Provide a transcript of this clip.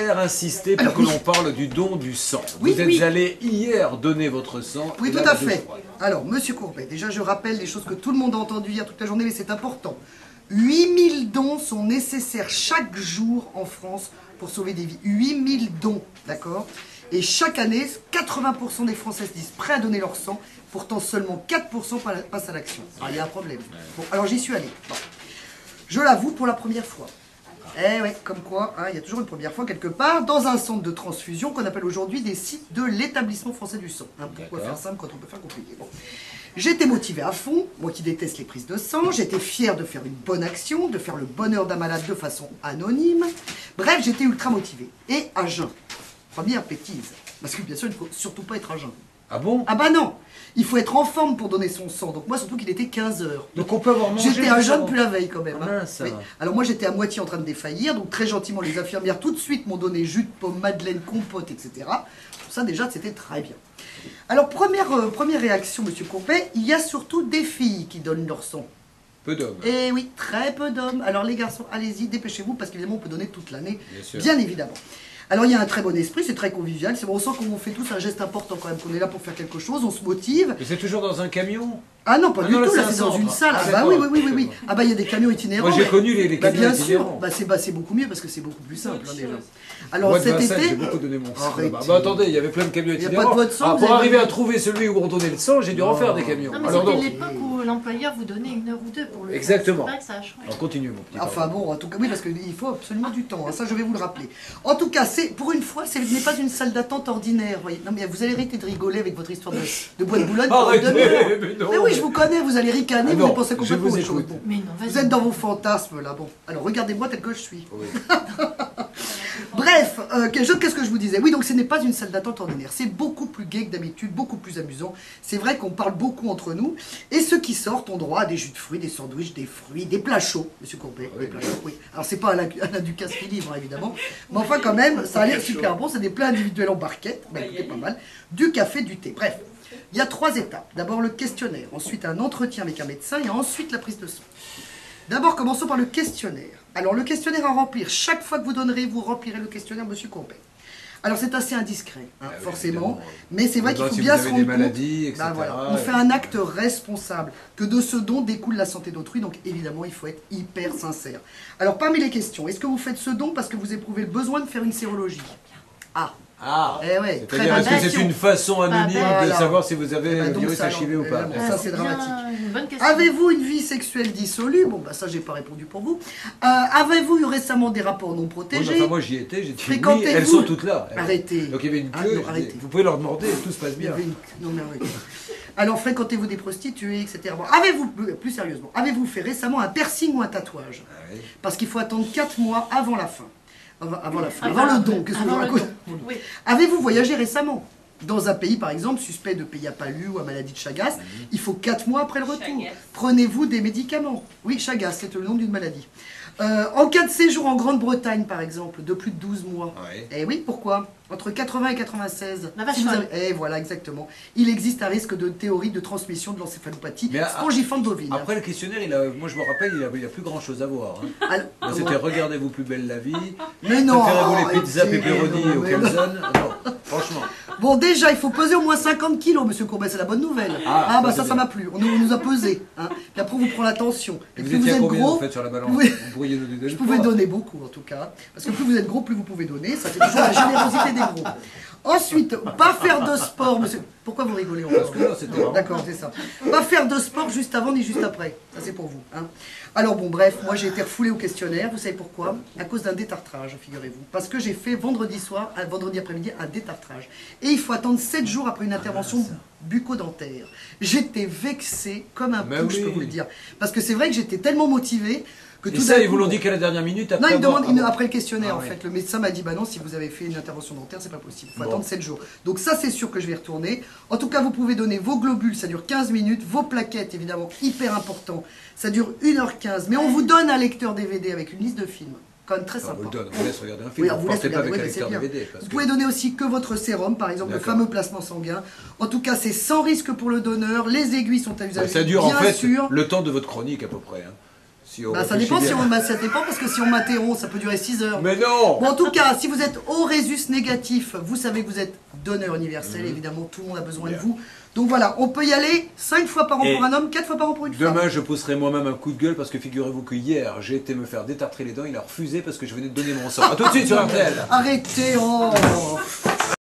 hier insisté pour que l'on parle du don du sang. Oui, Vous êtes allé hier donner votre sang. Oui, tout à fait. Alors, Monsieur Courbet, déjà je rappelle des choses que tout le monde a entendues hier toute la journée, mais c'est important. 8000 dons sont nécessaires chaque jour en France pour sauver des vies. 8000 dons, d'accord? Et chaque année, 80% des Français se disent prêts à donner leur sang, pourtant seulement 4% passent à l'action. Alors, il y a un problème. Bon, alors j'y suis allé. Bon. Je l'avoue pour la première fois. Eh ouais, comme quoi, hein, il y a toujours une première fois quelque part, dans un centre de transfusion qu'on appelle aujourd'hui des sites de l'établissement français du sang. Hein, pourquoi faire simple quand on peut faire compliqué? Bon. J'étais motivé à fond, moi qui déteste les prises de sang, j'étais fier de faire une bonne action, de faire le bonheur d'un malade de façon anonyme. Bref, j'étais ultra motivé. Et à jeun. Première bêtise. Parce que bien sûr, il ne faut surtout pas être à jeun. Ah bon? Ah bah non! Il faut être en forme pour donner son sang. Donc moi, surtout qu'il était 15 h. Donc on peut avoir mangé. J'étais à jeun depuis la veille quand même. Ah hein. mince, Oui. Alors moi, j'étais à moitié en train de défaillir. Donc très gentiment, les infirmières tout de suite m'ont donné jus de pomme, madeleine, compote, etc. Tout ça déjà, c'était très bien. Alors première réaction, Monsieur Courbet, il y a surtout des filles qui donnent leur sang. Peu d'hommes. Et oui, très peu d'hommes. Alors les garçons, allez-y, dépêchez-vous, parce qu'évidemment, on peut donner toute l'année, bien évidemment. Alors il y a un très bon esprit, c'est très convivial, c'est bon, on sent qu'on fait tous un geste important quand même, qu'on est là pour faire quelque chose, on se motive. Mais c'est toujours dans un camion? Ah non, pas du tout, là c'est dans une salle. Ah bah oui. Ah bah il y a des camions itinérants. Moi j'ai connu les camions bien itinérants. sûr, c'est beaucoup mieux parce que c'est beaucoup plus simple hein, déjà. Alors moi, cet été... j'ai beaucoup donné mon sang. Bah attendez, il y avait plein de camions itinérants. Il n'y a pas de votre sang. Pour arriver à trouver celui où on donnait le sang, j'ai dû refaire des camions. Non mais c'était l'époque où l'employeur vous donnait 1 heure ou 2 pour le faire. Exactement. C'est vrai que ça a changé. Alors continue mon petit. Enfin bon, en tout cas, oui, parce qu'il faut absolument du temps, hein, ça je vais vous le rappeler. En tout cas, pour une fois, ce n'est pas une salle d'attente ordinaire, voyez. Non mais vous allez arrêter de rigoler avec votre histoire de bois de Boulogne. Arrêtez, mais oui, je vous connais, vous allez ricaner, vous allez penser complètement autre chose. Mais non, vous êtes dans vos fantasmes là, bon. Alors regardez-moi tel que je suis. Oui. Bref, qu'est-ce que je vous disais? Oui, donc ce n'est pas une salle d'attente ordinaire. C'est beaucoup plus gai que d'habitude, beaucoup plus amusant. C'est vrai qu'on parle beaucoup entre nous. Et ceux qui sortent ont droit à des jus de fruits, des sandwichs, des fruits, des plats chauds, Monsieur Courbet. Oui, des plats chauds, oui. Alors c'est pas un Ducasse qui livre, évidemment. Mais enfin quand même, ça a l'air super bon. C'est des plats individuels en barquette. Bah écoutez, pas mal. Du café, du thé. Bref, il y a 3 étapes. D'abord le questionnaire, ensuite un entretien avec un médecin et ensuite la prise de sang. D'abord, commençons par le questionnaire. Alors, le questionnaire à remplir, chaque fois que vous donnerez, vous remplirez le questionnaire, Monsieur Courbet. Alors, c'est assez indiscret, hein, forcément, mais c'est vrai qu'il faut bien se rendre compte. Maladies, etc. Ben voilà, on fait un acte responsable, que de ce don découle la santé d'autrui, donc évidemment, il faut être hyper sincère. Alors, parmi les questions, est-ce que vous faites ce don parce que vous éprouvez le besoin de faire une sérologie? Ah, eh ouais, c'est-à-dire, est-ce que c'est une façon anonyme de savoir si vous avez le virus HIV ou pas? Ça, c'est dramatique. Avez-vous une vie sexuelle dissolue? Bon, bah ça, j'ai pas répondu pour vous. Avez-vous eu récemment des rapports non protégés? Oui, enfin, moi, j'y étais, j'ai dit oui, elles sont toutes là. Arrêtez. Donc, il y avait une queue, vous pouvez leur demander, tout se passe bien. Non, mais arrêtez. Alors, fréquentez-vous des prostituées, etc. Bon, avez-vous, plus sérieusement, avez-vous fait récemment un piercing ou un tatouage? Parce qu'il faut attendre 4 mois avant la fin. Avant la fin, avant le don, qu'est-ce que je vous raconte? Oui. Avez-vous voyagé récemment? Dans un pays, par exemple, suspect de pays à palu ou à maladie de Chagas, il faut 4 mois après le retour. Prenez-vous des médicaments? Oui, Chagas, c'est le nom d'une maladie. En cas de séjour en Grande-Bretagne, par exemple, de plus de 12 mois. Eh oui, pourquoi? Entre 80 et 96. Eh voilà, exactement. Il existe un risque de théorie de transmission de l'encéphalopathie spongiforme bovine. Après le questionnaire, moi je me rappelle, il n'y a plus grand chose à voir. Hein. C'était regardez-vous plus belle la vie. Mais non. Préférez-vous les pizzas pepperoni au calzone? Non, franchement. Bon, déjà, il faut peser au moins 50 kilos, Monsieur Courbet, c'est la bonne nouvelle. Bah ça m'a plu. On nous a pesé. Hein. Puis après, on vous prend la tension. Et puis vous êtes gros, en fait, sur la balance. Je pouvais donner beaucoup, en tout cas. Parce que plus vous êtes gros, plus vous pouvez donner. Ça fait toujours la générosité des gros. Ensuite, pas faire de sport, monsieur. Pourquoi vous rigolez? Parce que là, c'était d'accord, c'est ça. Pas faire de sport juste avant ni juste après. Ça, c'est pour vous. Hein. Alors bon, bref, moi j'ai été refoulé au questionnaire. Vous savez pourquoi? À cause d'un détartrage, figurez-vous. Parce que j'ai fait vendredi après-midi, un détartrage. Et il faut attendre 7 jours après une intervention bucco-dentaire. J'étais vexé comme un pou, je peux vous le dire. Parce que c'est vrai que j'étais tellement motivé. Et ça, ils vous l'ont dit qu'à la dernière minute après? Non, ils demandent après le questionnaire en fait. Le médecin m'a dit bah non, si vous avez fait une intervention dentaire, c'est pas possible. Il faut attendre 7 jours. Donc ça, c'est sûr que je vais retourner. En tout cas, vous pouvez donner vos globules, ça dure 15 minutes. Vos plaquettes, évidemment, hyper important. Ça dure 1h15. Mais on vous donne un lecteur DVD avec une liste de films. Quand même très sympa. On vous laisse regarder un film. Oui, on vous laisse regarder, avec un lecteur DVD. Vous pouvez donner aussi que votre sérum, par exemple, le fameux plasma sanguin. En tout cas, c'est sans risque pour le donneur. Les aiguilles sont à usage. Ça dure en fait le temps de votre chronique à peu près. Si on Bah, ça réfléchit dépend bien. si on, ça dépend parce que si on m'interrompt, ça peut durer 6 heures. Mais non. Bon, en tout cas, si vous êtes au résus négatif, vous savez que vous êtes donneur universel. Évidemment, tout le monde a besoin de Bien. vous. Donc voilà, on peut y aller 5 fois par an Et pour un homme, 4 fois par an pour une femme. Demain, je pousserai moi-même un coup de gueule parce que figurez-vous que hier, j'ai été me faire détartrer les dents. Il a refusé parce que je venais de donner mon sang. A tout de suite sur RTL. Arrêtez, oh